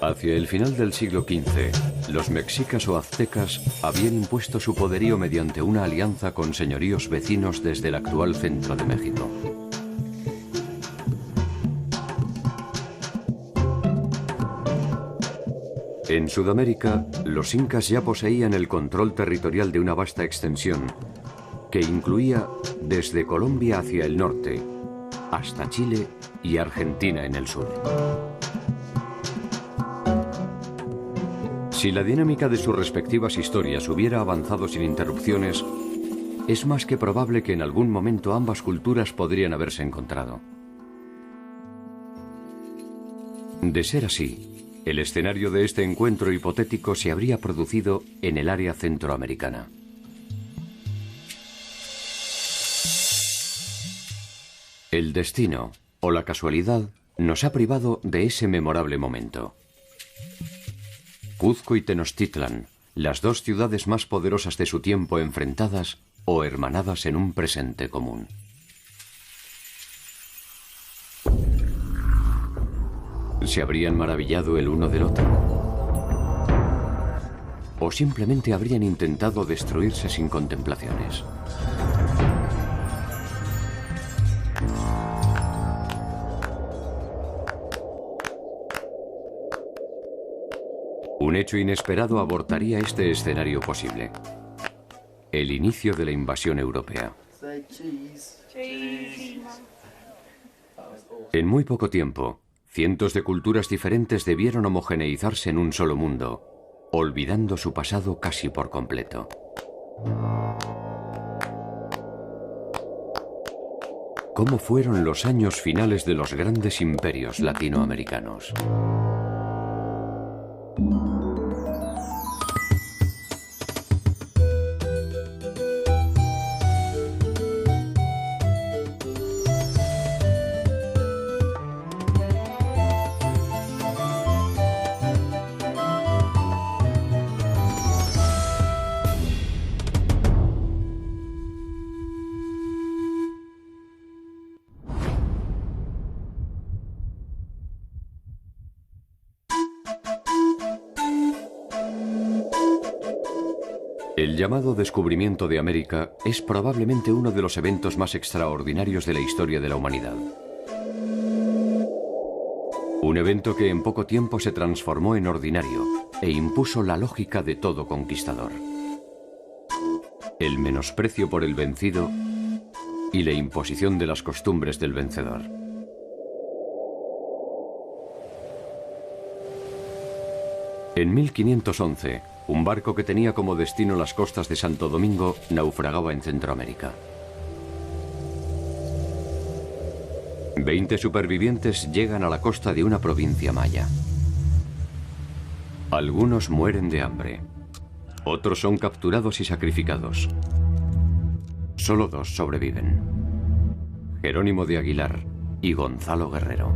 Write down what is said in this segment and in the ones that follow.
Hacia el final del siglo XV, los mexicas o aztecas habían impuesto su poderío mediante una alianza con señoríos vecinos desde el actual centro de México. En Sudamérica, los incas ya poseían el control territorial de una vasta extensión que incluía desde Colombia hacia el norte hasta Chile y Argentina en el sur. Si la dinámica de sus respectivas historias hubiera avanzado sin interrupciones, es más que probable que en algún momento ambas culturas podrían haberse encontrado. De ser así, el escenario de este encuentro hipotético se habría producido en el área centroamericana. El destino, o la casualidad, nos ha privado de ese memorable momento. Cuzco y Tenochtitlan, las dos ciudades más poderosas de su tiempo enfrentadas o hermanadas en un presente común. ¿Se habrían maravillado el uno del otro? ¿O simplemente habrían intentado destruirse sin contemplaciones? Un hecho inesperado abortaría este escenario posible. El inicio de la invasión europea. En muy poco tiempo, cientos de culturas diferentes debieron homogeneizarse en un solo mundo, olvidando su pasado casi por completo. ¿Cómo fueron los años finales de los grandes imperios latinoamericanos? El llamado descubrimiento de América es probablemente uno de los eventos más extraordinarios de la historia de la humanidad. Un evento que en poco tiempo se transformó en ordinario e impuso la lógica de todo conquistador. El menosprecio por el vencido y la imposición de las costumbres del vencedor. En 1511, un barco que tenía como destino las costas de Santo Domingo naufragaba en Centroamérica. 20 supervivientes llegan a la costa de una provincia maya. Algunos mueren de hambre. Otros son capturados y sacrificados. Solo 2 sobreviven: Jerónimo de Aguilar y Gonzalo Guerrero.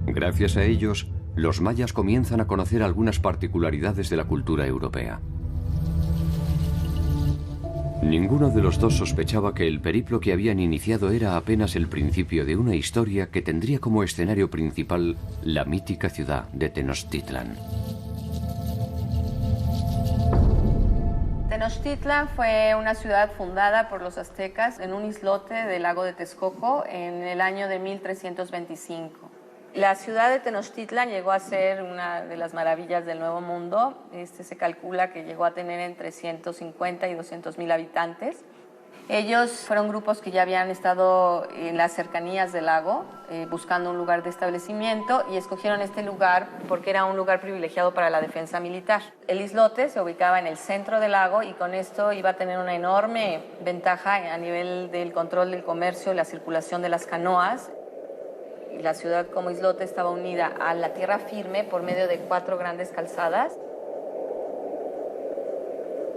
Gracias a ellos, los mayas comienzan a conocer algunas particularidades de la cultura europea. Ninguno de los dos sospechaba que el periplo que habían iniciado era apenas el principio de una historia que tendría como escenario principal la mítica ciudad de Tenochtitlan. Tenochtitlan fue una ciudad fundada por los aztecas en un islote del lago de Texcoco en el año de 1325. La ciudad de Tenochtitlan llegó a ser una de las maravillas del Nuevo Mundo. Se calcula que llegó a tener entre 150 y 200,000 habitantes. Ellos fueron grupos que ya habían estado en las cercanías del lago buscando un lugar de establecimiento y escogieron este lugar porque era un lugar privilegiado para la defensa militar. El islote se ubicaba en el centro del lago y con esto iba a tener una enorme ventaja a nivel del control del comercio y la circulación de las canoas. La ciudad como islote estaba unida a la tierra firme por medio de 4 grandes calzadas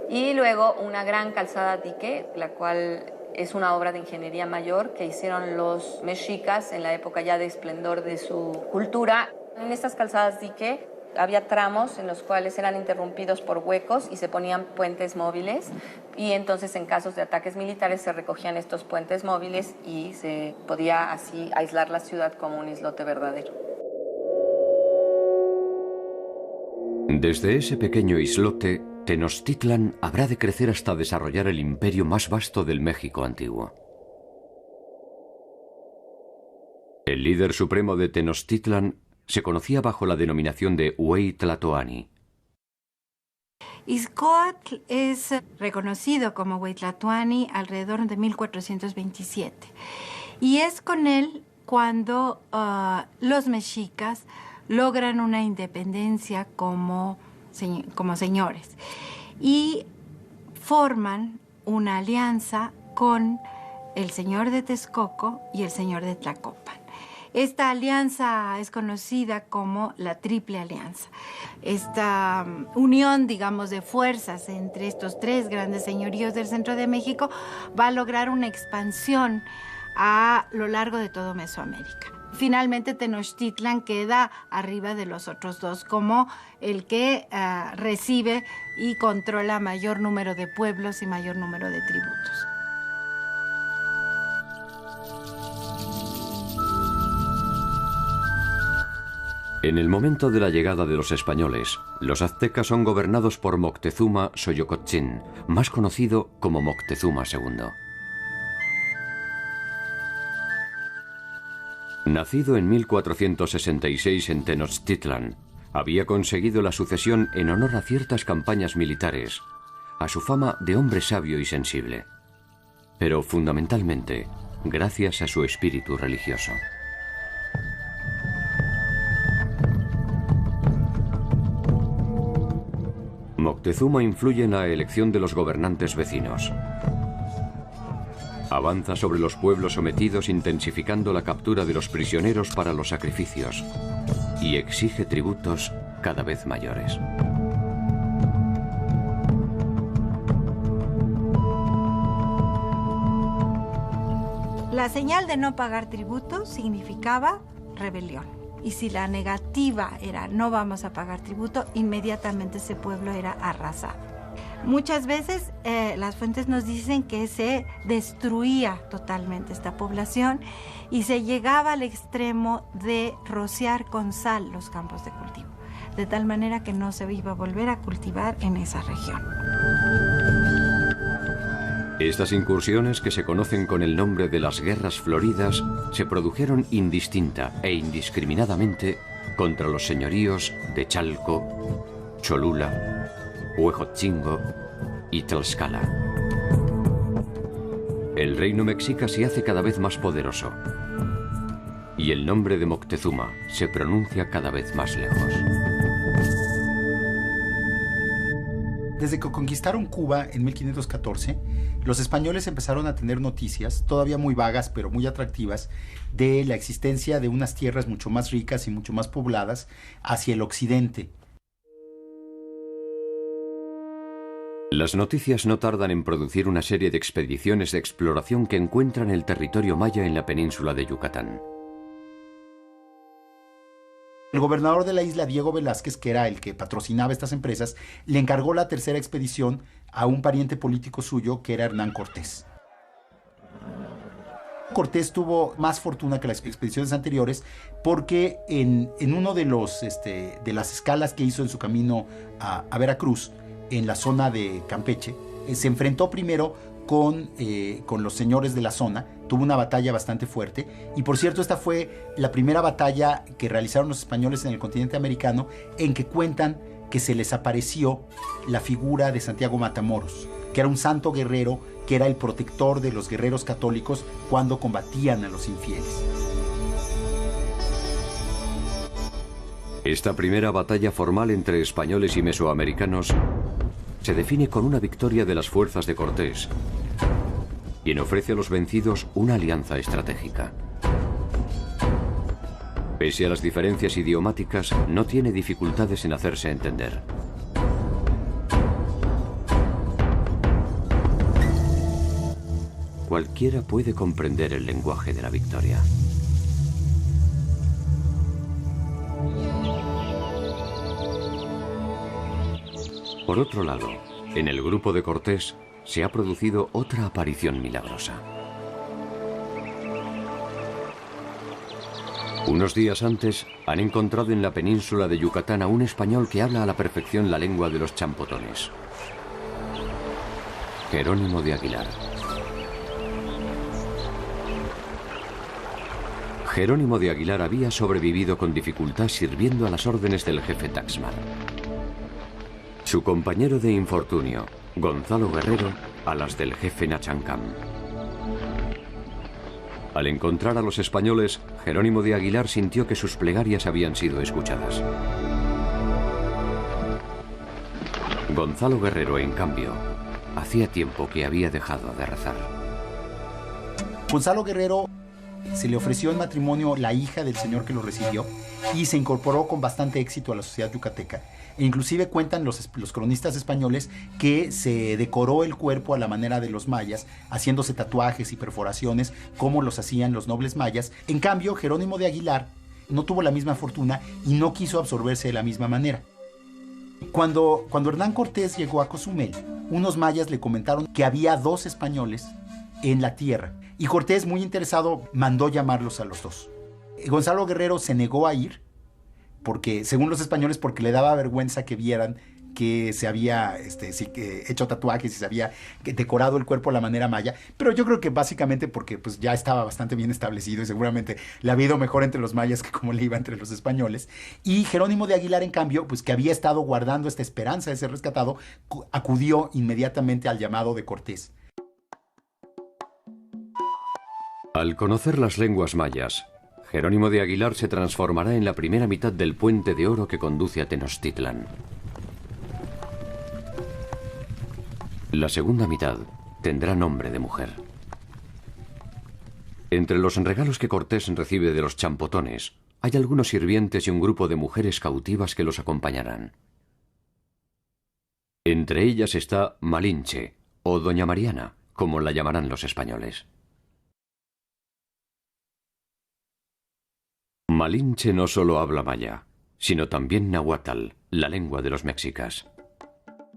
y luego una gran calzada dique, la cual es una obra de ingeniería mayor que hicieron los mexicas en la época ya de esplendor de su cultura. En estas calzadas dique había tramos en los cuales eran interrumpidos por huecos y se ponían puentes móviles y entonces en casos de ataques militares se recogían estos puentes móviles y se podía así aislar la ciudad como un islote verdadero. Desde ese pequeño islote, Tenochtitlan habrá de crecer hasta desarrollar el imperio más vasto del México antiguo. El líder supremo de Tenochtitlan se conocía bajo la denominación de Hueytlatoani. Izcoatl es reconocido como Hueytlatoani alrededor de 1427 y es con él cuando los mexicas logran una independencia como señores y forman una alianza con el señor de Texcoco y el señor de Tlacopan. Esta alianza es conocida como la Triple Alianza. Esta unión, digamos, de fuerzas entre estos tres grandes señoríos del centro de México va a lograr una expansión a lo largo de todo Mesoamérica. Finalmente, Tenochtitlan queda arriba de los otros dos como el que recibe y controla mayor número de pueblos y mayor número de tributos. En el momento de la llegada de los españoles, los aztecas son gobernados por Moctezuma Xoyocotzin, más conocido como Moctezuma II. Nacido en 1466 en Tenochtitlan, había conseguido la sucesión en honor a ciertas campañas militares, a su fama de hombre sabio y sensible, pero fundamentalmente gracias a su espíritu religioso. Moctezuma influye en la elección de los gobernantes vecinos. Avanza sobre los pueblos sometidos intensificando la captura de los prisioneros para los sacrificios y exige tributos cada vez mayores. La señal de no pagar tributo significaba rebelión. Y si la negativa era no vamos a pagar tributo, inmediatamente ese pueblo era arrasado. Muchas veces las fuentes nos dicen que se destruía totalmente esta población y se llegaba al extremo de rociar con sal los campos de cultivo, de tal manera que no se iba a volver a cultivar en esa región. Estas incursiones, que se conocen con el nombre de las Guerras Floridas, se produjeron indistinta e indiscriminadamente contra los señoríos de Chalco, Cholula, Huejotzingo y Tlaxcala. El reino mexica se hace cada vez más poderoso y el nombre de Moctezuma se pronuncia cada vez más lejos. Desde que conquistaron Cuba en 1514, los españoles empezaron a tener noticias, todavía muy vagas pero muy atractivas, de la existencia de unas tierras mucho más ricas y mucho más pobladas hacia el occidente. Las noticias no tardan en producir una serie de expediciones de exploración que encuentran el territorio maya en la península de Yucatán. El gobernador de la isla, Diego Velázquez, que era el que patrocinaba estas empresas, le encargó la tercera expedición a un pariente político suyo, que era Hernán Cortés. Cortés tuvo más fortuna que las expediciones anteriores porque en uno de las escalas que hizo en su camino a Veracruz, en la zona de Campeche, se enfrentó primero con los señores de la zona, tuvo una batalla bastante fuerte, y por cierto esta fue la primera batalla que realizaron los españoles en el continente americano, en que cuentan que se les apareció la figura de Santiago Matamoros, que era un santo guerrero, que era el protector de los guerreros católicos cuando combatían a los infieles. Esta primera batalla formal entre españoles y mesoamericanos se define con una victoria de las fuerzas de Cortés, quien ofrece a los vencidos una alianza estratégica. Pese a las diferencias idiomáticas, no tiene dificultades en hacerse entender. Cualquiera puede comprender el lenguaje de la victoria. Por otro lado, en el grupo de Cortés se ha producido otra aparición milagrosa. Unos días antes han encontrado en la península de Yucatán a un español que habla a la perfección la lengua de los champotones. Jerónimo de Aguilar. Jerónimo de Aguilar había sobrevivido con dificultad sirviendo a las órdenes del jefe Taxman. Su compañero de infortunio, Gonzalo Guerrero, a las del jefe Nachancam. Al encontrar a los españoles, Jerónimo de Aguilar sintió que sus plegarias habían sido escuchadas. Gonzalo Guerrero, en cambio, hacía tiempo que había dejado de rezar. Gonzalo Guerrero se le ofreció en matrimonio la hija del señor que lo recibió y se incorporó con bastante éxito a la sociedad yucateca. E inclusive cuentan los cronistas españoles que se decoró el cuerpo a la manera de los mayas, haciéndose tatuajes y perforaciones como los hacían los nobles mayas. En cambio, Jerónimo de Aguilar no tuvo la misma fortuna y no quiso absorberse de la misma manera. Cuando Hernán Cortés llegó a Cozumel, unos mayas le comentaron que había 2 españoles en la tierra. Y Cortés, muy interesado, mandó llamarlos a los 2. Gonzalo Guerrero se negó a ir, porque, según los españoles, porque le daba vergüenza que vieran que se había hecho tatuajes y se había decorado el cuerpo a la manera maya. Pero yo creo que básicamente porque pues, ya estaba bastante bien establecido y seguramente le había ido mejor entre los mayas que como le iba entre los españoles. Y Jerónimo de Aguilar, en cambio, pues que había estado guardando esta esperanza de ser rescatado, acudió inmediatamente al llamado de Cortés. Al conocer las lenguas mayas, Jerónimo de Aguilar se transformará en la primera mitad del puente de oro que conduce a Tenochtitlán. La segunda mitad tendrá nombre de mujer. Entre los regalos que Cortés recibe de los champotones, hay algunos sirvientes y un grupo de mujeres cautivas que los acompañarán. Entre ellas está Malinche, o Doña Mariana, como la llamarán los españoles. Malinche no solo habla maya, sino también náhuatl, la lengua de los mexicas.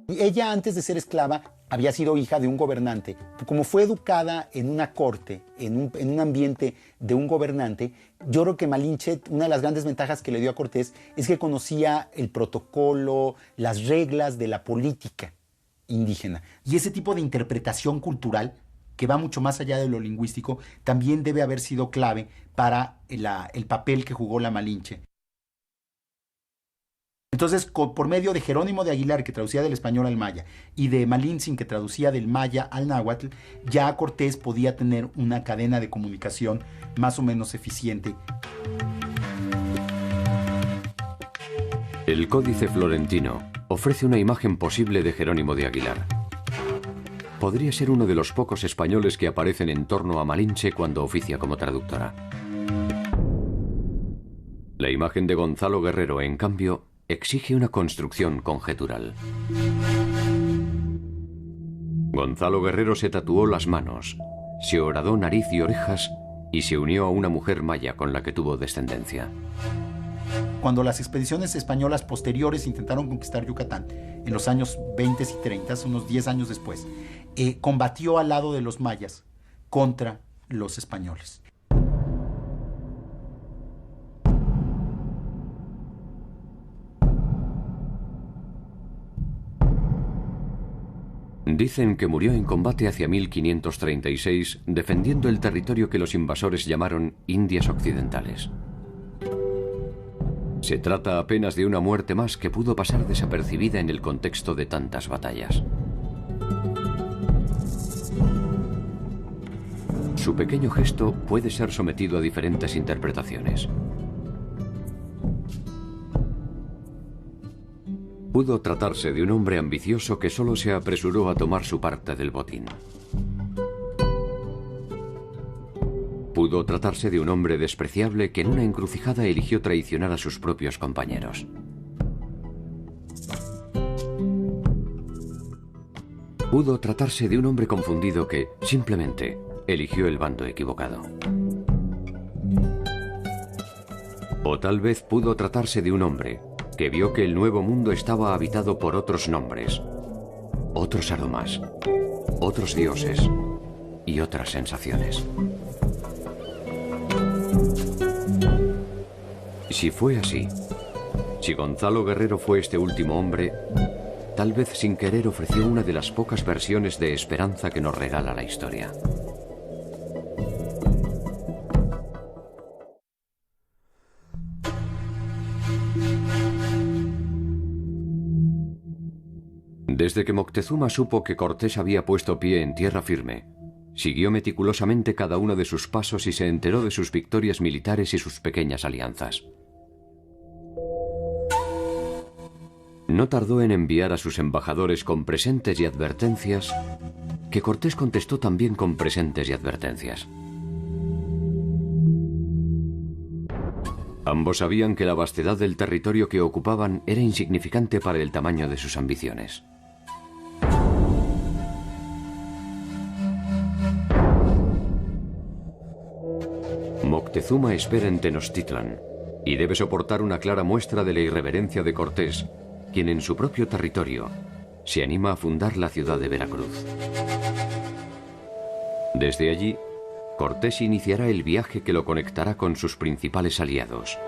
Ella, antes de ser esclava, había sido hija de un gobernante. Como fue educada en una corte, en un ambiente de un gobernante, yo creo que Malinche, una de las grandes ventajas que le dio a Cortés es que conocía el protocolo, las reglas de la política indígena. Y ese tipo de interpretación cultural, que va mucho más allá de lo lingüístico, también debe haber sido clave para el papel que jugó la Malinche. Entonces, por medio de Jerónimo de Aguilar, que traducía del español al maya, y de Malintzin, que traducía del maya al náhuatl, ya Cortés podía tener una cadena de comunicación más o menos eficiente. El Códice Florentino ofrece una imagen posible de Jerónimo de Aguilar. Podría ser uno de los pocos españoles que aparecen en torno a Malinche cuando oficia como traductora. La imagen de Gonzalo Guerrero, en cambio, exige una construcción conjetural. Gonzalo Guerrero se tatuó las manos, se horadó nariz y orejas y se unió a una mujer maya con la que tuvo descendencia. Cuando las expediciones españolas posteriores intentaron conquistar Yucatán, en los años 20 y 30, unos 10 años después, combatió al lado de los mayas contra los españoles. Dicen que murió en combate hacia 1536, defendiendo el territorio que los invasores llamaron Indias Occidentales. Se trata apenas de una muerte más que pudo pasar desapercibida en el contexto de tantas batallas. Su pequeño gesto puede ser sometido a diferentes interpretaciones. Pudo tratarse de un hombre ambicioso que solo se apresuró a tomar su parte del botín. Pudo tratarse de un hombre despreciable que en una encrucijada eligió traicionar a sus propios compañeros. Pudo tratarse de un hombre confundido que, simplemente, eligió el bando equivocado. O tal vez pudo tratarse de un hombre que vio que el nuevo mundo estaba habitado por otros nombres, otros aromas, otros dioses y otras sensaciones. Si fue así, si Gonzalo Guerrero fue este último hombre, tal vez sin querer ofreció una de las pocas versiones de esperanza que nos regala la historia. Desde que Moctezuma supo que Cortés había puesto pie en tierra firme, siguió meticulosamente cada uno de sus pasos y se enteró de sus victorias militares y sus pequeñas alianzas. No tardó en enviar a sus embajadores con presentes y advertencias, que Cortés contestó también con presentes y advertencias. Ambos sabían que la vastedad del territorio que ocupaban era insignificante para el tamaño de sus ambiciones. Moctezuma espera en Tenochtitlan y debe soportar una clara muestra de la irreverencia de Cortés, quien en su propio territorio se anima a fundar la ciudad de Veracruz. Desde allí, Cortés iniciará el viaje que lo conectará con sus principales aliados,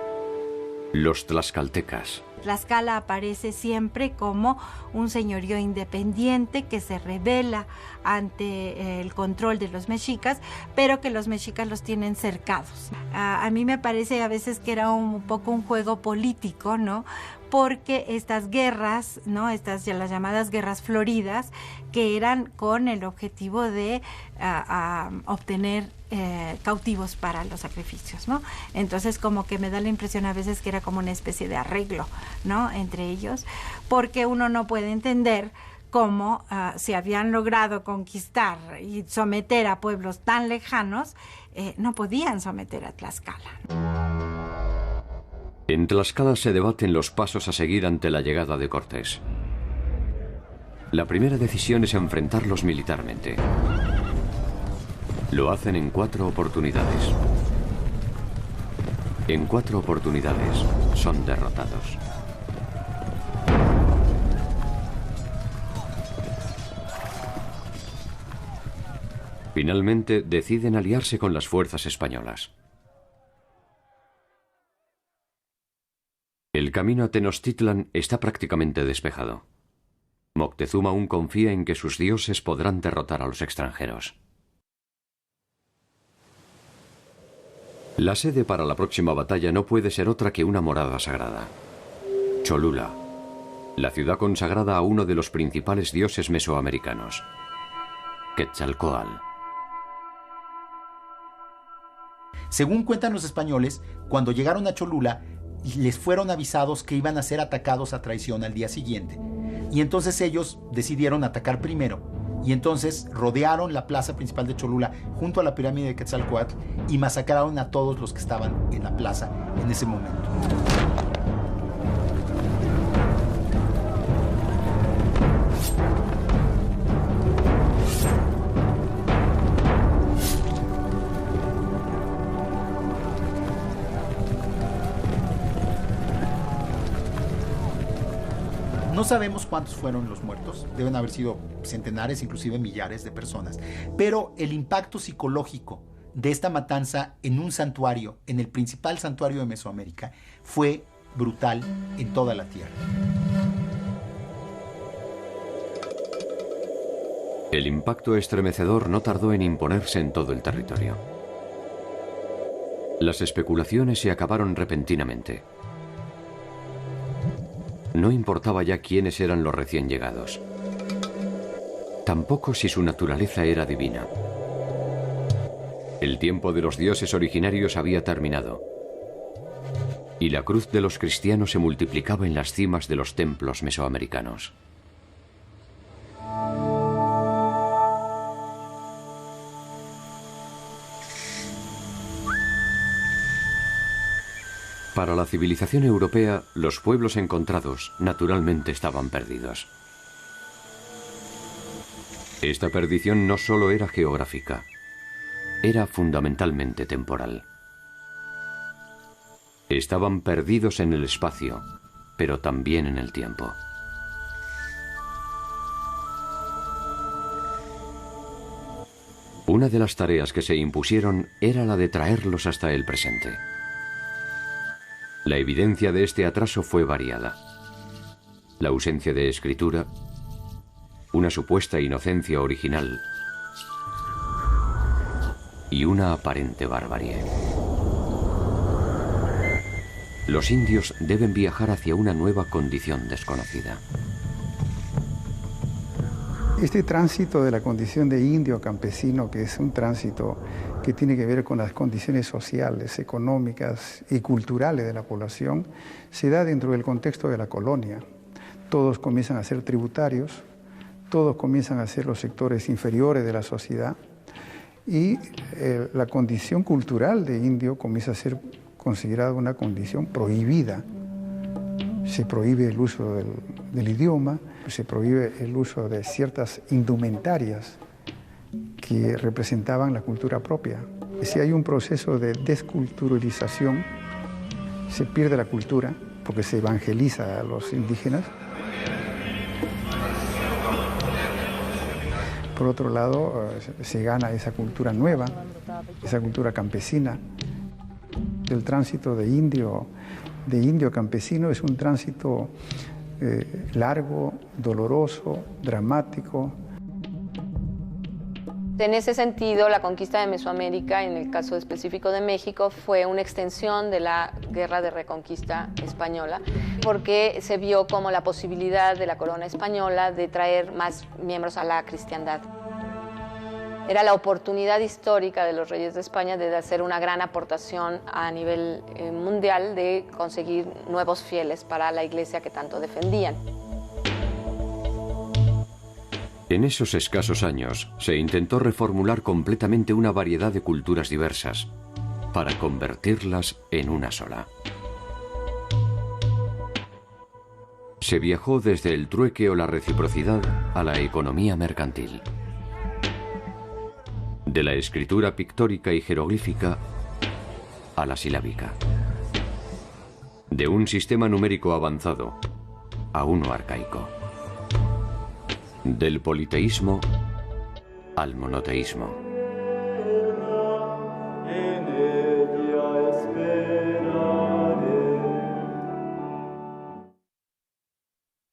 los tlaxcaltecas. Tlaxcala aparece siempre como un señorío independiente que se rebela ante el control de los mexicas, pero que los mexicas los tienen cercados. A mí me parece a veces que era un poco un juego político, ¿no? Porque estas guerras, ¿no? Estas las llamadas guerras floridas, que eran con el objetivo de obtener cautivos para los sacrificios, ¿no? Entonces como que me da la impresión a veces que era como una especie de arreglo, ¿no? Entre ellos, porque uno no puede entender cómo se habían logrado conquistar y someter a pueblos tan lejanos, no podían someter a Tlaxcala. En Tlaxcala se debaten los pasos a seguir ante la llegada de Cortés. La primera decisión es enfrentarlos militarmente. Lo hacen en 4 oportunidades. En 4 oportunidades son derrotados. Finalmente deciden aliarse con las fuerzas españolas. El camino a Tenochtitlan está prácticamente despejado. Moctezuma aún confía en que sus dioses podrán derrotar a los extranjeros. La sede para la próxima batalla no puede ser otra que una morada sagrada. Cholula, la ciudad consagrada a uno de los principales dioses mesoamericanos, Quetzalcóatl. Según cuentan los españoles, cuando llegaron a Cholula, les fueron avisados que iban a ser atacados a traición al día siguiente. Y entonces ellos decidieron atacar primero. Y entonces rodearon la plaza principal de Cholula junto a la pirámide de Quetzalcóatl y masacraron a todos los que estaban en la plaza en ese momento. No sabemos cuántos fueron los muertos, deben haber sido centenares, inclusive millares de personas, pero el impacto psicológico de esta matanza en un santuario, en el principal santuario de Mesoamérica, fue brutal en toda la tierra. El impacto estremecedor no tardó en imponerse en todo el territorio. Las especulaciones se acabaron repentinamente. No importaba ya quiénes eran los recién llegados. Tampoco si su naturaleza era divina. El tiempo de los dioses originarios había terminado. Y la cruz de los cristianos se multiplicaba en las cimas de los templos mesoamericanos. Para la civilización europea, los pueblos encontrados naturalmente estaban perdidos. Esta perdición no solo era geográfica, era fundamentalmente temporal. Estaban perdidos en el espacio, pero también en el tiempo. Una de las tareas que se impusieron era la de traerlos hasta el presente. La evidencia de este atraso fue variada. La ausencia de escritura, una supuesta inocencia original y una aparente barbarie. Los indios deben viajar hacia una nueva condición desconocida. Este tránsito de la condición de indio campesino, que es un tránsito que tiene que ver con las condiciones sociales, económicas y culturales de la población, se da dentro del contexto de la colonia. Todos comienzan a ser tributarios, todos comienzan a ser los sectores inferiores de la sociedad y la condición cultural de indio comienza a ser considerada una condición prohibida. Se prohíbe el uso del idioma, se prohíbe el uso de ciertas indumentarias que representaban la cultura propia. Si hay un proceso de desculturalización, se pierde la cultura porque se evangeliza a los indígenas. Por otro lado, se gana esa cultura nueva, esa cultura campesina. El tránsito de indio campesino es un tránsito largo, doloroso, dramático. En ese sentido, la conquista de Mesoamérica, en el caso específico de México, fue una extensión de la guerra de reconquista española, porque se vio como la posibilidad de la corona española de traer más miembros a la cristiandad. Era la oportunidad histórica de los reyes de España de hacer una gran aportación a nivel mundial, de conseguir nuevos fieles para la iglesia que tanto defendían. En esos escasos años se intentó reformular completamente una variedad de culturas diversas para convertirlas en una sola. Se viajó desde el trueque o la reciprocidad a la economía mercantil. De la escritura pictórica y jeroglífica a la silábica. De un sistema numérico avanzado a uno arcaico. Del politeísmo al monoteísmo.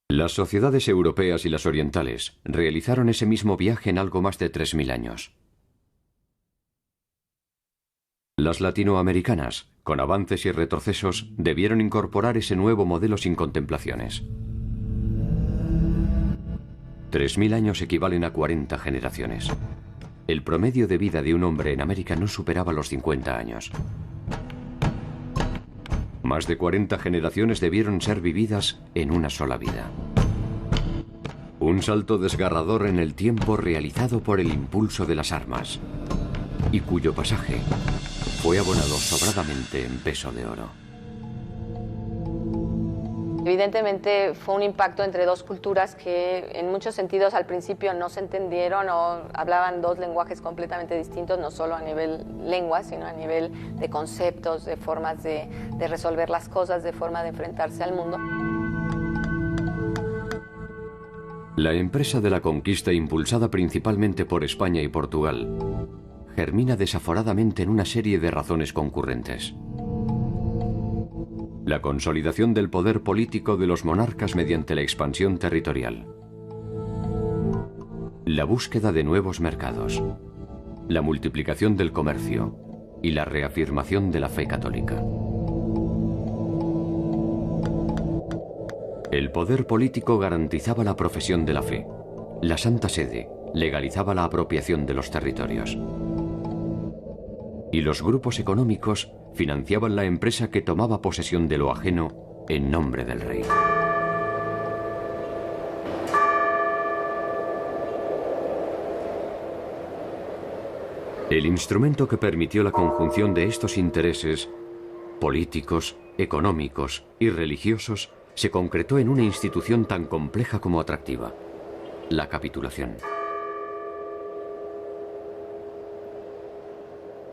Las sociedades europeas y las orientales realizaron ese mismo viaje en algo más de 3000 años. Las latinoamericanas, con avances y retrocesos, debieron incorporar ese nuevo modelo sin contemplaciones. 3000 años equivalen a 40 generaciones. El promedio de vida de un hombre en América no superaba los 50 años. Más de 40 generaciones debieron ser vividas en una sola vida. Un salto desgarrador en el tiempo realizado por el impulso de las armas, y cuyo pasaje fue abonado sobradamente en peso de oro. Evidentemente fue un impacto entre dos culturas que en muchos sentidos al principio no se entendieron o hablaban dos lenguajes completamente distintos, no solo a nivel lengua, sino a nivel de conceptos, de formas de resolver las cosas, de forma de enfrentarse al mundo. La empresa de la conquista, impulsada principalmente por España y Portugal, germina desaforadamente en una serie de razones concurrentes. La consolidación del poder político de los monarcas mediante la expansión territorial. La búsqueda de nuevos mercados. La multiplicación del comercio y la reafirmación de la fe católica. El poder político garantizaba la profesión de la fe. La Santa Sede legalizaba la apropiación de los territorios. Y los grupos económicos financiaban la empresa que tomaba posesión de lo ajeno en nombre del rey. El instrumento que permitió la conjunción de estos intereses políticos, económicos y religiosos se concretó en una institución tan compleja como atractiva: la capitulación.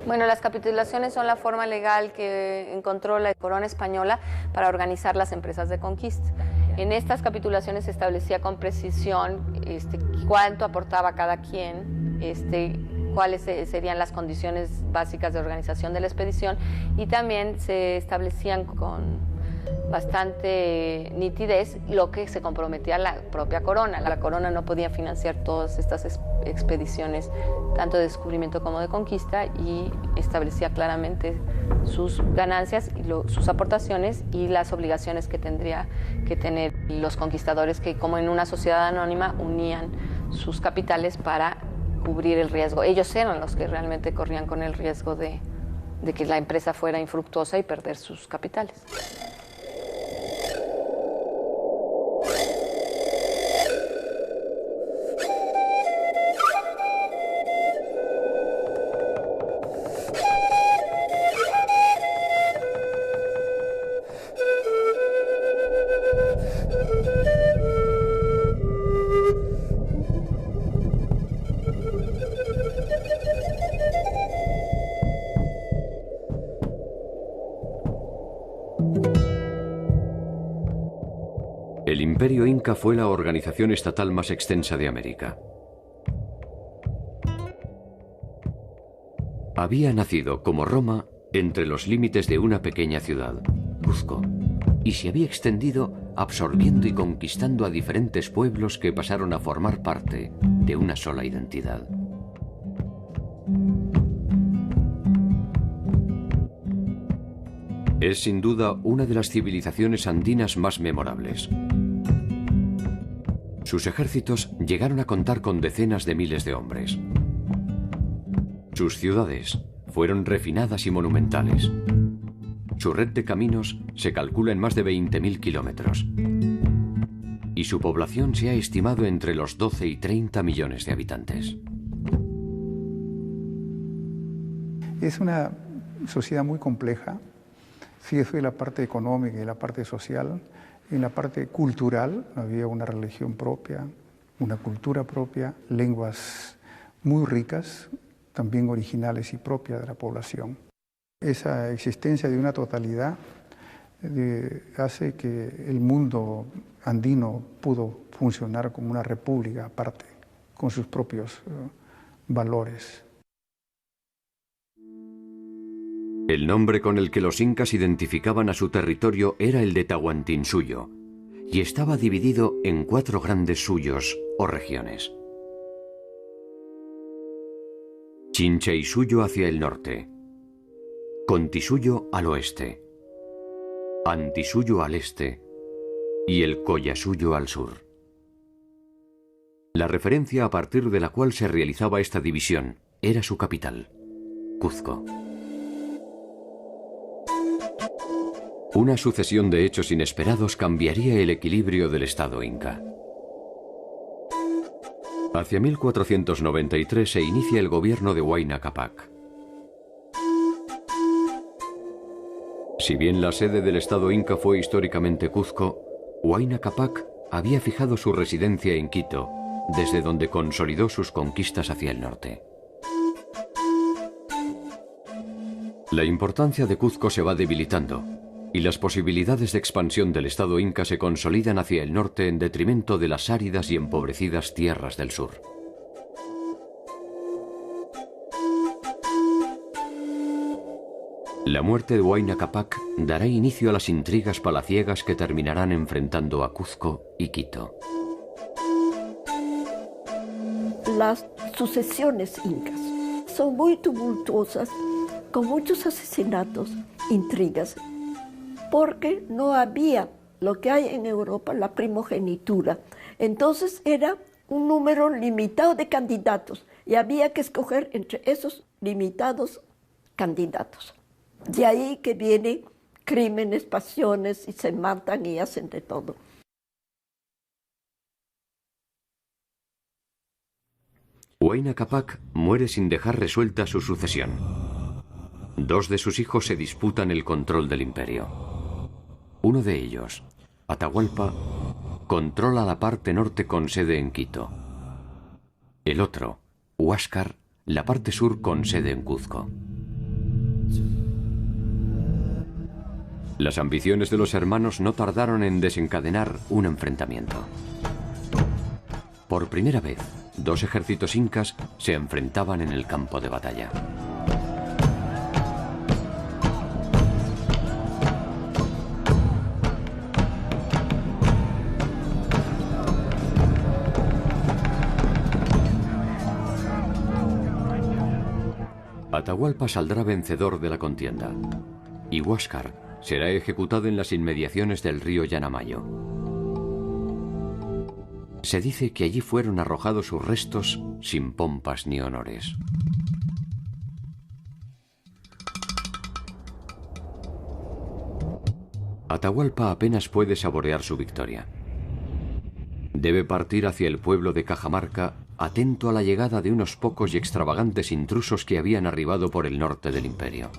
Bueno, las capitulaciones son la forma legal que encontró la corona española para organizar las empresas de conquista. En estas capitulaciones se establecía con precisión cuánto aportaba cada quien, cuáles serían las condiciones básicas de organización de la expedición, y también se establecían con bastante nitidez lo que se comprometía la propia corona. La corona no podía financiar todas estas expediciones, tanto de descubrimiento como de conquista, y establecía claramente sus ganancias, y sus aportaciones y las obligaciones que tendría que tener los conquistadores, que como en una sociedad anónima unían sus capitales para cubrir el riesgo. Ellos eran los que realmente corrían con el riesgo de que la empresa fuera infructuosa y perder sus capitales. El Imperio Inca fue la organización estatal más extensa de América. Había nacido, como Roma, entre los límites de una pequeña ciudad, Cuzco, y se había extendido absorbiendo y conquistando a diferentes pueblos que pasaron a formar parte de una sola identidad. Es sin duda una de las civilizaciones andinas más memorables. Sus ejércitos llegaron a contar con decenas de miles de hombres. Sus ciudades fueron refinadas y monumentales. Su red de caminos se calcula en más de 20.000 kilómetros. Y su población se ha estimado entre los 12 y 30 millones de habitantes. Es una sociedad muy compleja. Fíjese la parte económica y la parte social. En la parte cultural había una religión propia, una cultura propia, lenguas muy ricas, también originales y propias de la población. Esa existencia de una totalidad hace que el mundo andino pudo funcionar como una república aparte, con sus propios valores. El nombre con el que los incas identificaban a su territorio era el de Tahuantinsuyo, y estaba dividido en 4 grandes suyos o regiones. Chincheysuyo hacia el norte, Contisuyo al oeste, Antisuyo al este y el Collasuyo al sur. La referencia a partir de la cual se realizaba esta división era su capital, Cuzco. Una sucesión de hechos inesperados cambiaría el equilibrio del Estado inca. Hacia 1493 se inicia el gobierno de Huayna Cápac. Si bien la sede del Estado inca fue históricamente Cuzco, Huayna Cápac había fijado su residencia en Quito, desde donde consolidó sus conquistas hacia el norte. La importancia de Cuzco se va debilitando, y las posibilidades de expansión del Estado inca se consolidan hacia el norte en detrimento de las áridas y empobrecidas tierras del sur. La muerte de Huayna Cápac dará inicio a las intrigas palaciegas que terminarán enfrentando a Cuzco y Quito. Las sucesiones incas son muy tumultuosas, con muchos asesinatos, intrigas, porque no había lo que hay en Europa, la primogenitura. Entonces era un número limitado de candidatos y había que escoger entre esos limitados candidatos. De ahí que vienen crímenes, pasiones, y se matan y hacen de todo. Huayna Cápac muere sin dejar resuelta su sucesión. 2 de sus hijos se disputan el control del imperio. Uno de ellos, Atahualpa, controla la parte norte con sede en Quito. El otro, Huáscar, la parte sur con sede en Cuzco. Las ambiciones de los hermanos no tardaron en desencadenar un enfrentamiento. Por primera vez, dos ejércitos incas se enfrentaban en el campo de batalla. Atahualpa saldrá vencedor de la contienda y Huáscar será ejecutado en las inmediaciones del río Yanamayo. Se dice que allí fueron arrojados sus restos sin pompas ni honores. Atahualpa apenas puede saborear su victoria. Debe partir hacia el pueblo de Cajamarca, atento a la llegada de unos pocos y extravagantes intrusos que habían arribado por el norte del imperio.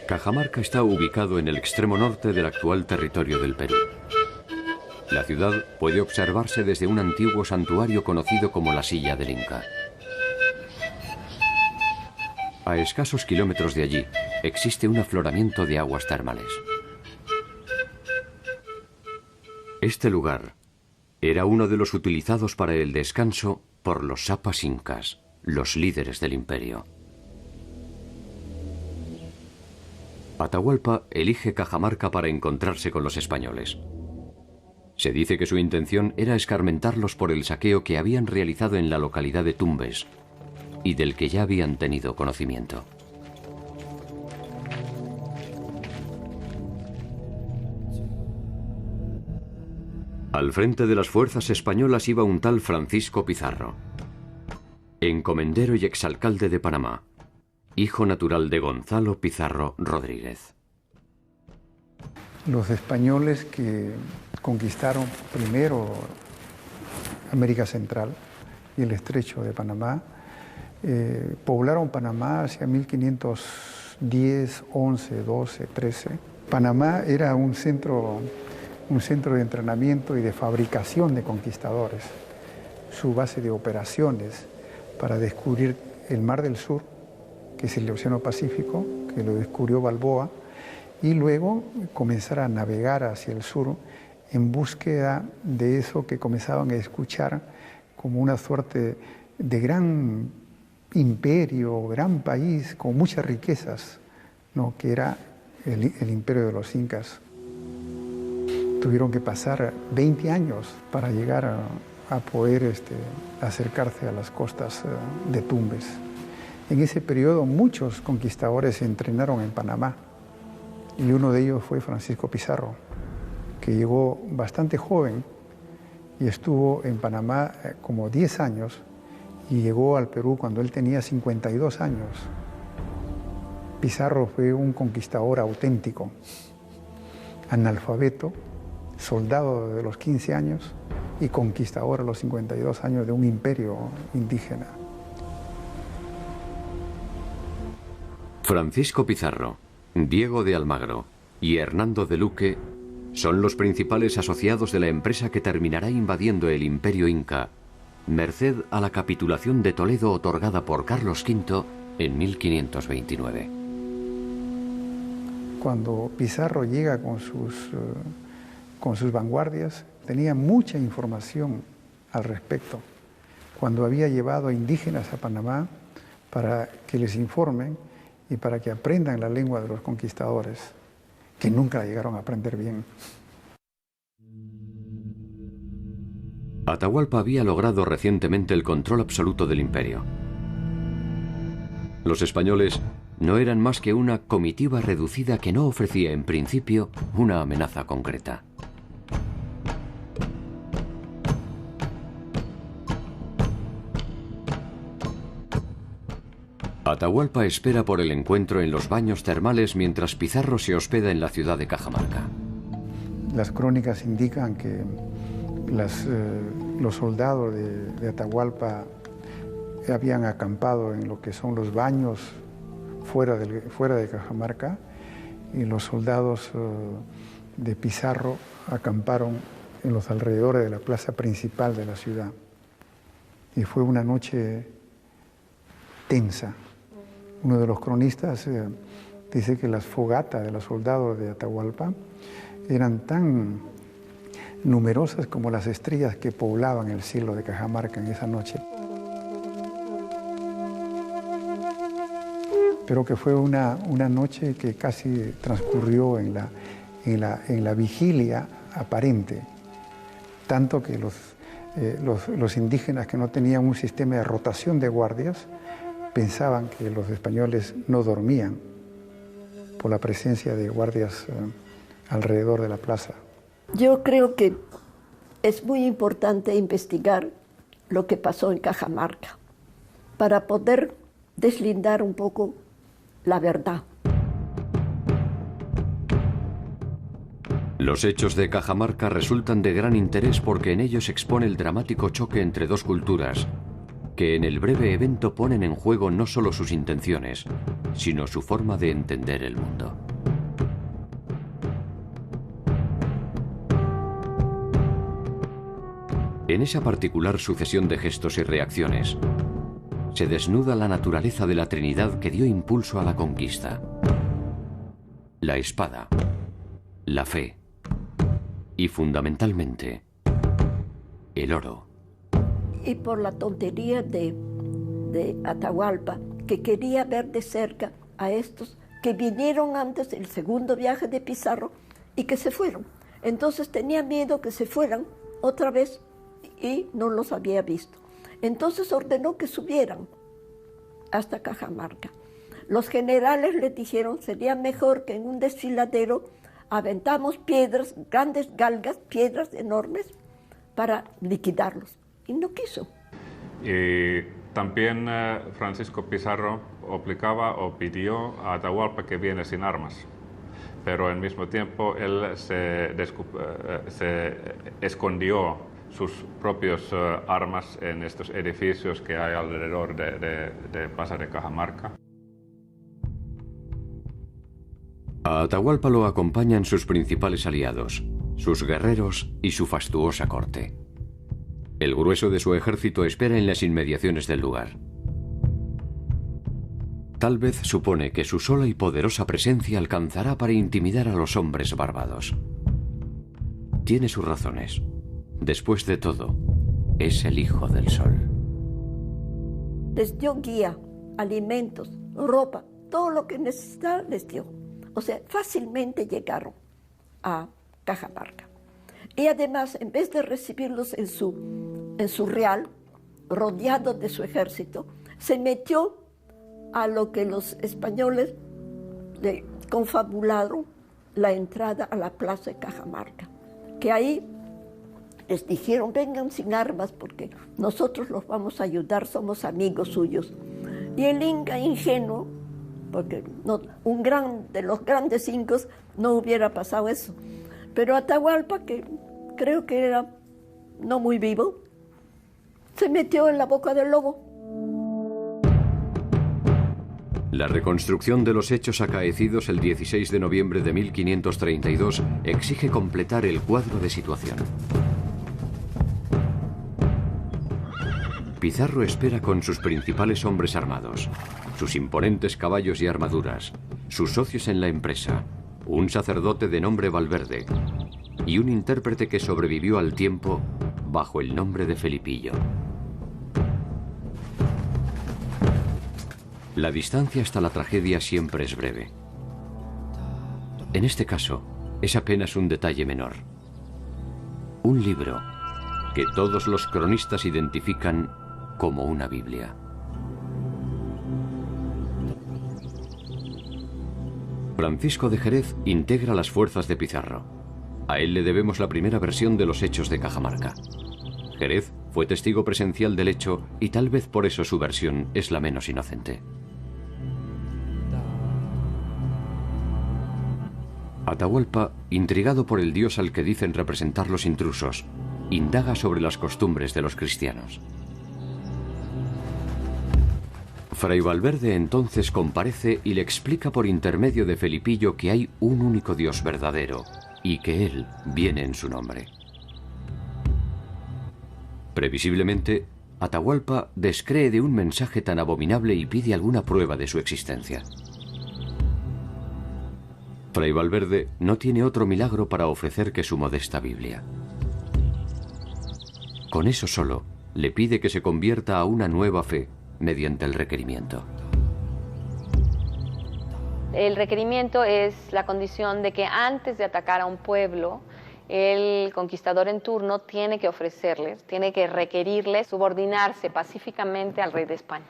Cajamarca está ubicado en el extremo norte del actual territorio del Perú. La ciudad puede observarse desde un antiguo santuario conocido como la Silla del Inca. A escasos kilómetros de allí existe un afloramiento de aguas termales. Este lugar era uno de los utilizados para el descanso por los sapas incas, los líderes del imperio. Atahualpa elige Cajamarca para encontrarse con los españoles. Se dice que su intención era escarmentarlos por el saqueo que habían realizado en la localidad de Tumbes y del que ya habían tenido conocimiento. Al frente de las fuerzas españolas iba un tal Francisco Pizarro, encomendero y exalcalde de Panamá, hijo natural de Gonzalo Pizarro Rodríguez. Los españoles que conquistaron primero América Central y el estrecho de Panamá, poblaron Panamá hacia 1510, 11, 12, 13. Panamá era un centro de entrenamiento y de fabricación de conquistadores. Su base de operaciones para descubrir el Mar del Sur, que es el Océano Pacífico, que lo descubrió Balboa, y luego comenzar a navegar hacia el sur en búsqueda de eso que comenzaban a escuchar como una suerte de gran imperio, gran país con muchas riquezas, ¿no?, que era el imperio de los incas. Tuvieron que pasar 20 años para llegar a poder acercarse a las costas de Tumbes. En ese periodo muchos conquistadores se entrenaron en Panamá y uno de ellos fue Francisco Pizarro, que llegó bastante joven y estuvo en Panamá como 10 años y llegó al Perú cuando él tenía 52 años. Pizarro fue un conquistador auténtico, analfabeto, soldado de los 15 años y conquistador a los 52 años de un imperio indígena. Francisco Pizarro, Diego de Almagro y Hernando de Luque son los principales asociados de la empresa que terminará invadiendo el imperio inca, merced a la capitulación de Toledo otorgada por Carlos V en 1529. Cuando Pizarro llega con sus vanguardias, tenía mucha información al respecto. Cuando había llevado a indígenas a Panamá para que les informen y para que aprendan la lengua de los conquistadores, que nunca la llegaron a aprender bien. Atahualpa había logrado recientemente el control absoluto del imperio. Los españoles no eran más que una comitiva reducida que no ofrecía en principio una amenaza concreta. Atahualpa espera por el encuentro en los baños termales mientras Pizarro se hospeda en la ciudad de Cajamarca. Las crónicas indican que los soldados de Atahualpa habían acampado en lo que son los baños fuera de Cajamarca, y los soldados de Pizarro acamparon en los alrededores de la plaza principal de la ciudad. Y fue una noche tensa. Uno de los cronistas dice que las fogatas de los soldados de Atahualpa eran tan numerosas como las estrellas que poblaban el cielo de Cajamarca en esa noche. Pero que fue una noche que casi transcurrió en la vigilia aparente, tanto que los indígenas que no tenían un sistema de rotación de guardias pensaban que los españoles no dormían por la presencia de guardias alrededor de la plaza. Yo creo que es muy importante investigar lo que pasó en Cajamarca para poder deslindar un poco la verdad. Los hechos de Cajamarca resultan de gran interés porque en ellos se expone el dramático choque entre dos culturas, que en el breve evento ponen en juego no solo sus intenciones, sino su forma de entender el mundo. En esa particular sucesión de gestos y reacciones, se desnuda la naturaleza de la Trinidad que dio impulso a la conquista: la espada, la fe y, fundamentalmente, el oro. Y por la tontería de Atahualpa, que quería ver de cerca a estos que vinieron antes del segundo viaje de Pizarro y que se fueron. Entonces tenía miedo que se fueran otra vez y no los había visto. Entonces ordenó que subieran hasta Cajamarca. Los generales le dijeron: sería mejor que en un desfiladero aventamos piedras, grandes galgas, piedras enormes, para liquidarlos. Y no quiso. Y también Francisco Pizarro obligaba o pidió a Atahualpa que viene sin armas, pero al mismo tiempo él se escondió sus propios armas en estos edificios que hay alrededor de Plaza de Cajamarca. A Atahualpa lo acompañan sus principales aliados, sus guerreros y su fastuosa corte. El grueso de su ejército espera en las inmediaciones del lugar. Tal vez supone que su sola y poderosa presencia alcanzará para intimidar a los hombres barbados. Tiene sus razones. Después de todo, es el Hijo del Sol. Les dio guía, alimentos, ropa, todo lo que necesitaban les dio. O sea, fácilmente llegaron a Cajamarca. Y además, en vez de recibirlos en su real, rodeado de su ejército, se metió a lo que los españoles le confabularon la entrada a la plaza de Cajamarca, que ahí les dijeron: vengan sin armas porque nosotros los vamos a ayudar, somos amigos suyos. Y el inca ingenuo, porque de los grandes incas no hubiera pasado eso, pero Atahualpa, que creo que era no muy vivo, se metió en la boca del lobo. La reconstrucción de los hechos acaecidos el 16 de noviembre de 1532 exige completar el cuadro de situación. Pizarro espera con sus principales hombres armados, sus imponentes caballos y armaduras, sus socios en la empresa, un sacerdote de nombre Valverde y un intérprete que sobrevivió al tiempo bajo el nombre de Felipillo. La distancia hasta la tragedia siempre es breve. En este caso, es apenas un detalle menor. Un libro que todos los cronistas identifican como una Biblia. Francisco de Jerez integra las fuerzas de Pizarro. A él le debemos la primera versión de los hechos de Cajamarca. Jerez fue testigo presencial del hecho y tal vez por eso su versión es la menos inocente. Atahualpa, intrigado por el dios al que dicen representar los intrusos, indaga sobre las costumbres de los cristianos. Fray Valverde entonces comparece y le explica por intermedio de Felipillo que hay un único Dios verdadero y que Él viene en su nombre. Previsiblemente, Atahualpa descree de un mensaje tan abominable y pide alguna prueba de su existencia. Fray Valverde no tiene otro milagro para ofrecer que su modesta Biblia. Con eso solo, le pide que se convierta a una nueva fe mediante el requerimiento. El requerimiento es la condición de que antes de atacar a un pueblo, el conquistador en turno tiene que ofrecerles, tiene que requerirles subordinarse pacíficamente al rey de España.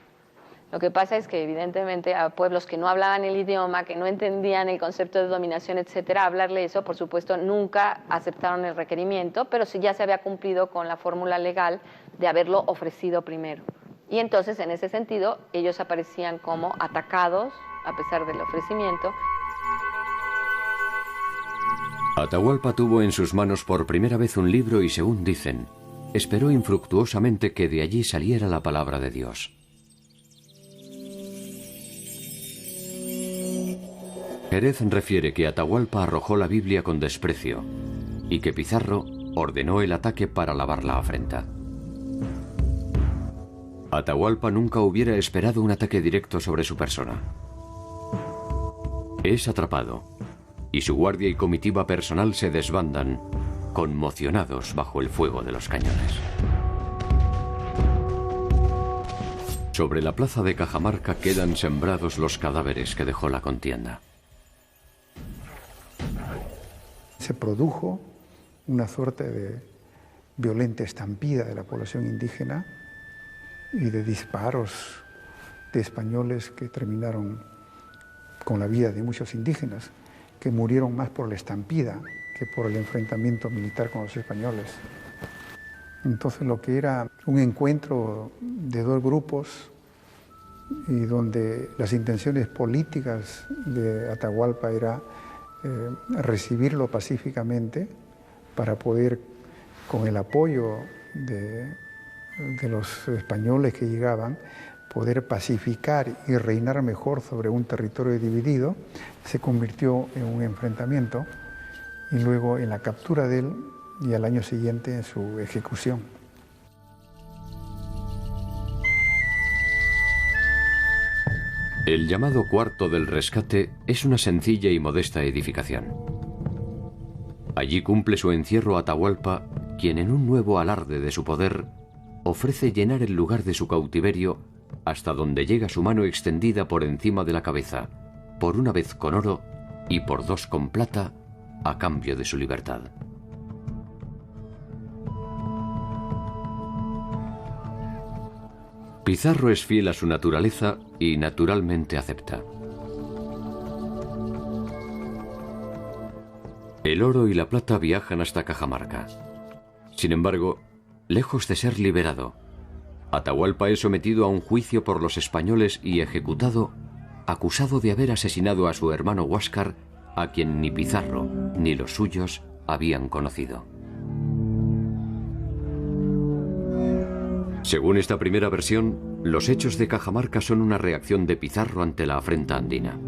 Lo que pasa es que evidentemente a pueblos que no hablaban el idioma, que no entendían el concepto de dominación, etcétera, hablarle eso, por supuesto, nunca aceptaron el requerimiento, pero sí ya se había cumplido con la fórmula legal de haberlo ofrecido primero. Y entonces, en ese sentido, ellos aparecían como atacados, a pesar del ofrecimiento. Atahualpa tuvo en sus manos por primera vez un libro y, según dicen, esperó infructuosamente que de allí saliera la palabra de Dios. Jerez refiere que Atahualpa arrojó la Biblia con desprecio y que Pizarro ordenó el ataque para lavar la afrenta. Atahualpa nunca hubiera esperado un ataque directo sobre su persona. Es atrapado y su guardia y comitiva personal se desbandan, conmocionados bajo el fuego de los cañones. Sobre la plaza de Cajamarca quedan sembrados los cadáveres que dejó la contienda. Se produjo una suerte de violenta estampida de la población indígena y de disparos de españoles que terminaron con la vida de muchos indígenas, que murieron más por la estampida que por el enfrentamiento militar con los españoles. Entonces lo que era un encuentro de dos grupos y donde las intenciones políticas de Atahualpa era recibirlo pacíficamente para poder, con el apoyo de los españoles que llegaban, poder pacificar y reinar mejor sobre un territorio dividido, se convirtió en un enfrentamiento y luego en la captura de él y al año siguiente en su ejecución. El llamado Cuarto del Rescate es una sencilla y modesta edificación. Allí cumple su encierro Atahualpa, quien en un nuevo alarde de su poder ofrece llenar el lugar de su cautiverio hasta donde llega su mano extendida por encima de la cabeza, por una vez con oro y por dos con plata, a cambio de su libertad. Pizarro es fiel a su naturaleza y naturalmente acepta. El oro y la plata viajan hasta Cajamarca. Sin embargo, lejos de ser liberado, Atahualpa es sometido a un juicio por los españoles y ejecutado, acusado de haber asesinado a su hermano Huáscar, a quien ni Pizarro ni los suyos habían conocido. Según esta primera versión, los hechos de Cajamarca son una reacción de Pizarro ante la afrenta andina.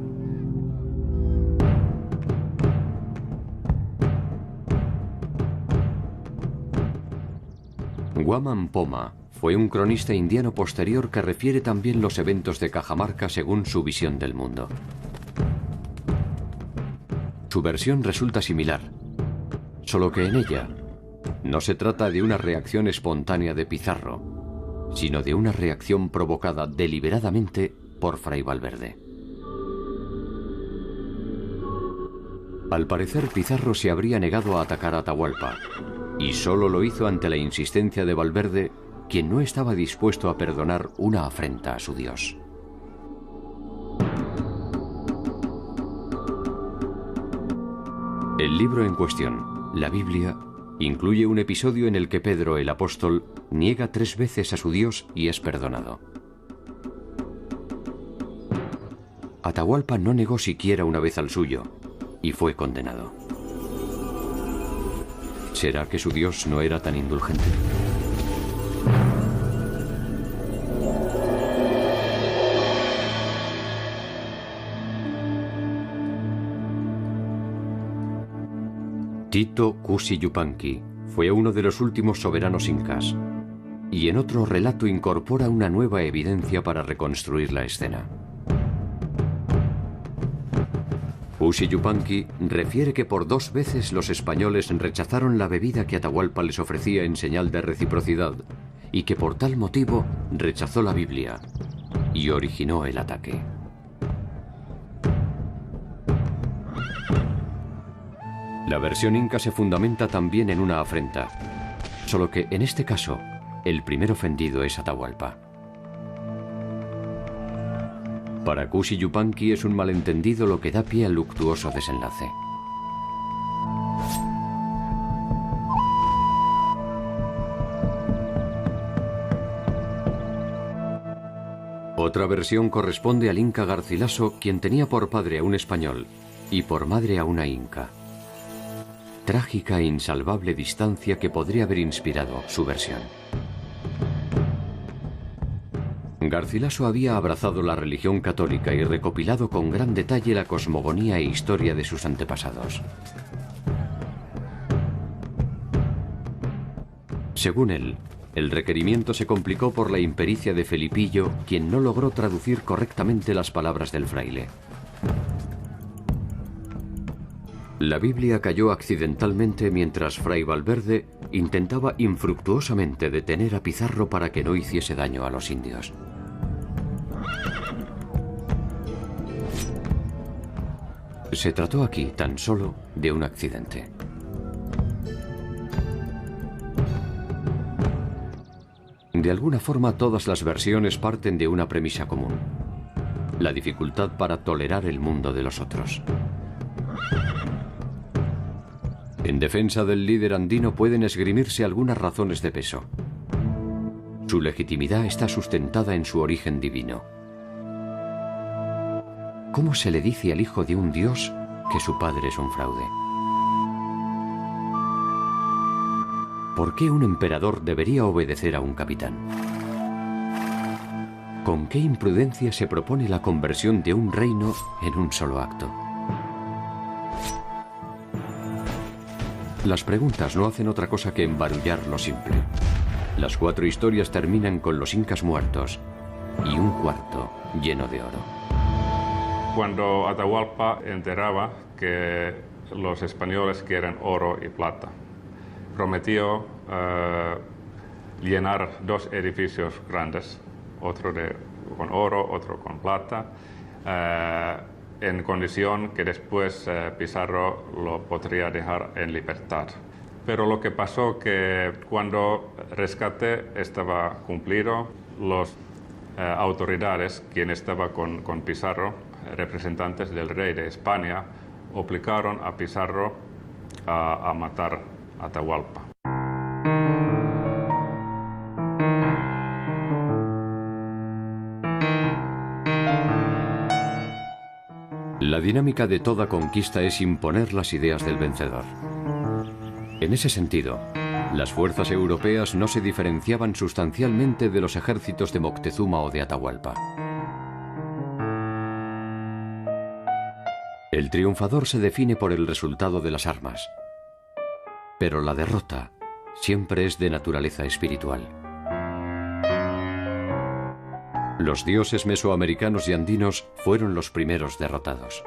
Guamán Poma fue un cronista indiano posterior que refiere también los eventos de Cajamarca según su visión del mundo. Su versión resulta similar, solo que en ella no se trata de una reacción espontánea de Pizarro, sino de una reacción provocada deliberadamente por Fray Valverde. Al parecer, Pizarro se habría negado a atacar a Atahualpa, y solo lo hizo ante la insistencia de Valverde, quien no estaba dispuesto a perdonar una afrenta a su Dios. El libro en cuestión, la Biblia, incluye un episodio en el que Pedro el apóstol niega 3 veces a su Dios y es perdonado. Atahualpa no negó siquiera una vez al suyo y fue condenado. ¿Será que su Dios no era tan indulgente? Tito Cusi Yupanqui fue uno de los últimos soberanos incas, y en otro relato incorpora una nueva evidencia para reconstruir la escena. Cusi Yupanqui refiere que por 2 veces los españoles rechazaron la bebida que Atahualpa les ofrecía en señal de reciprocidad, y que por tal motivo rechazó la Biblia y originó el ataque. La versión inca se fundamenta también en una afrenta, solo que en este caso el primer ofendido es Atahualpa. Para Cusi Yupanqui es un malentendido lo que da pie al luctuoso desenlace. Otra versión corresponde al inca Garcilaso, quien tenía por padre a un español y por madre a una inca. Trágica e insalvable distancia que podría haber inspirado su versión. Garcilaso había abrazado la religión católica y recopilado con gran detalle la cosmogonía e historia de sus antepasados. Según él, el requerimiento se complicó por la impericia de Felipillo, quien no logró traducir correctamente las palabras del fraile. La Biblia cayó accidentalmente mientras Fray Valverde intentaba infructuosamente detener a Pizarro para que no hiciese daño a los indios. Se trató aquí tan solo de un accidente. De alguna forma todas las versiones parten de una premisa común: la dificultad para tolerar el mundo de los otros. En defensa del líder andino pueden esgrimirse algunas razones de peso. Su legitimidad está sustentada en su origen divino. ¿Cómo se le dice al hijo de un dios que su padre es un fraude? ¿Por qué un emperador debería obedecer a un capitán? ¿Con qué imprudencia se propone la conversión de un reino en un solo acto? Las preguntas no hacen otra cosa que embarullar lo simple. Las 4 historias terminan con los incas muertos y un cuarto lleno de oro. Cuando Atahualpa enteraba que los españoles quieren oro y plata, prometió llenar 2 edificios grandes, otro con oro, otro con plata, en condición que después Pizarro lo podría dejar en libertad. Pero lo que pasó que cuando rescate estaba cumplido, las autoridades, quien estaba con Pizarro, representantes del rey de España, obligaron a Pizarro a matar a Atahualpa. La dinámica de toda conquista es imponer las ideas del vencedor. En ese sentido, las fuerzas europeas no se diferenciaban sustancialmente de los ejércitos de Moctezuma o de Atahualpa. El triunfador se define por el resultado de las armas, pero la derrota siempre es de naturaleza espiritual. Los dioses mesoamericanos y andinos fueron los primeros derrotados.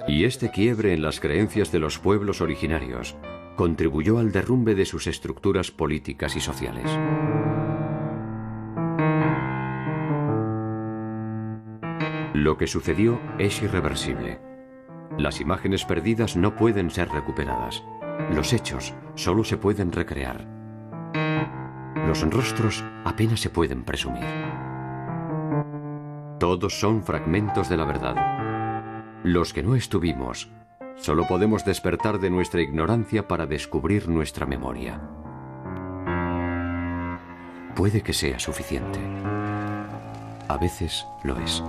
Y este quiebre en las creencias de los pueblos originarios contribuyó al derrumbe de sus estructuras políticas y sociales. Lo que sucedió es irreversible. Las imágenes perdidas no pueden ser recuperadas. Los hechos solo se pueden recrear. Los rostros apenas se pueden presumir. Todos son fragmentos de la verdad. Los que no estuvimos, solo podemos despertar de nuestra ignorancia para descubrir nuestra memoria. Puede que sea suficiente. A veces lo es.